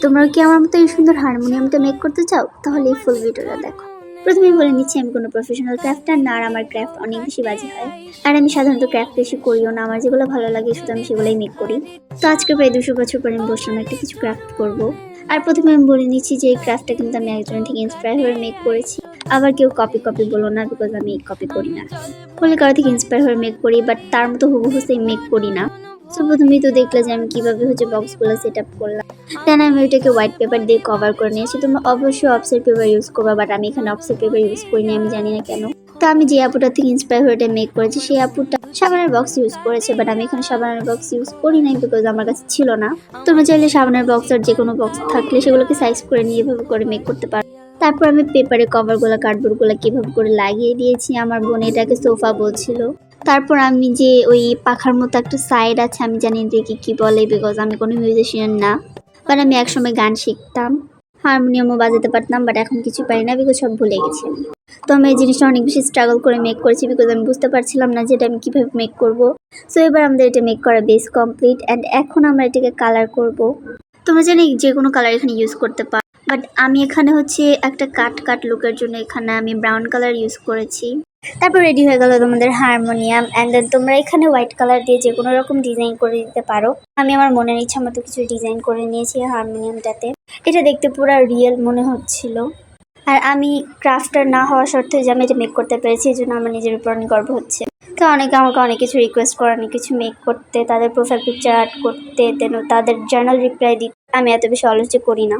তোমরা কি আমার মতো এই সুন্দর হারমোনিয়ামটা মেক করতে চাও? তাহলে এই ফুল ভিডিওটা দেখো। প্রথমেই বলে নিচ্ছি, আমি কোনো প্রফেশনাল ক্রাফটার না, আর আমার ক্রাফট অনেক বেশি বাজে হয়। আর আমি সাধারণত ক্রাফট বেশি করিও না, আমার যেগুলো ভালো লাগে শুধু আমি সেগুলোই মেক করি। তো আজকে প্রায় 200 বছর পরে আমি বসলাম একটা কিছু ক্রাফট করব। আর প্রথমে আমি বলে নিচ্ছি যে এই ক্রাফটটা কিন্তু আমি একজন থেকে ইন্সপায়ার হয়ে মেক করেছি। আবার কেউ কপি কপি বলো না, বিকজ আমি কপি করি না। বলে কারো থেকে ইন্সপায়ার হয়ে মেক করি, বাট তার মতো হুবহু সেম মেক করি না। সো প্রথমেই তো দেখলে যে আমি কিভাবে বক্সগুলো সেট আপ করলাম। দেন আমি ওইটাকে হোয়াইট পেপার দিয়ে কভার করে নিয়েছি। তোমরা অবশ্যই অফসেট পেপার ইউজ করবা, বাট আমি এখানে অফসেট পেপার ইউজ করিনি, আমি জানি না কেন। তো আমি যে আপুটা থেকে ইন্সপায়ার হয়ে এটা মেক করেছি, সেই আপুটা সাবানের বক্স ইউজ করেছে, বাট আমি এখানে সাবানের বক্স ইউজ করি নাই, বিকজ আমার কাছে ছিল না। তোমরা চাইলে সাবানের বক্স আর যে কোনো বক্স থাকলে সেগুলোকে সাইজ করে নিয়ে এভাবে করে মেক করতে পারো। তারপর আমি পেপারে কভারগুলো কার্ডবোর্ডগুলো কিভাবে করে লাগিয়ে দিয়েছি। আমার বোন এটাকে সোফা বলছিল। তারপর আমি যে ওই পাখার মতো একটা সাইড আছে, আমি জানি এটাকে কি বলে, বিকজ আমি কোনো মিউজিশিয়ান না, বাট আমি একসময় গান শিখতাম, হারমোনিয়ামও বাজাতে পারতাম, বাট এখন কিছু পারি না, বিকজ সব ভুলে গেছি আমি। তো আমি এই জিনিসটা অনেক বেশি স্ট্রাগল করে মেক করেছি, বিকজ আমি বুঝতে পারছিলাম না যে এটা আমি কীভাবে মেক করব। সো এবার আমাদের এটা মেক করা বেস কমপ্লিট, অ্যান্ড এখন আমরা এটাকে কালার করব। তোমরা জানি যে কোনো কালার এখানে ইউজ করতে পারো, বাট আমি এখানে হচ্ছে একটা কাট লুকের জন্য এখানে আমি ব্রাউন কালার ইউজ করেছি। তারপর রেডি হয়ে গেল তোমাদের হারমোনিয়াম, অ্যান্ড দেন তোমরা এখানে হোয়াইট কালার দিয়ে যে কোনো রকম ডিজাইন করে দিতে পারো। আমি আমার মনের ইচ্ছা মতো কিছু ডিজাইন করে নিয়েছি হারমোনিয়ামটাতে। এটা দেখতে পুরো রিয়েল মনে হচ্ছিল। আর আমি ক্রাফটার না হওয়া সত্ত্বেও যে আমি এটা মেক করতে পেরেছি, এই জন্য আমার নিজের উপর অনেক গর্ব হচ্ছে। তো অনেকে আমাকে অনেক কিছু রিকোয়েস্ট করে, অনেক কিছু মেক করতে, তাদের প্রোফাইল পিকচার আর্ট করতে, দেন তাদের জার্নাল রিপ্লাই দিতে। আমি এত বেশি অলস করি না।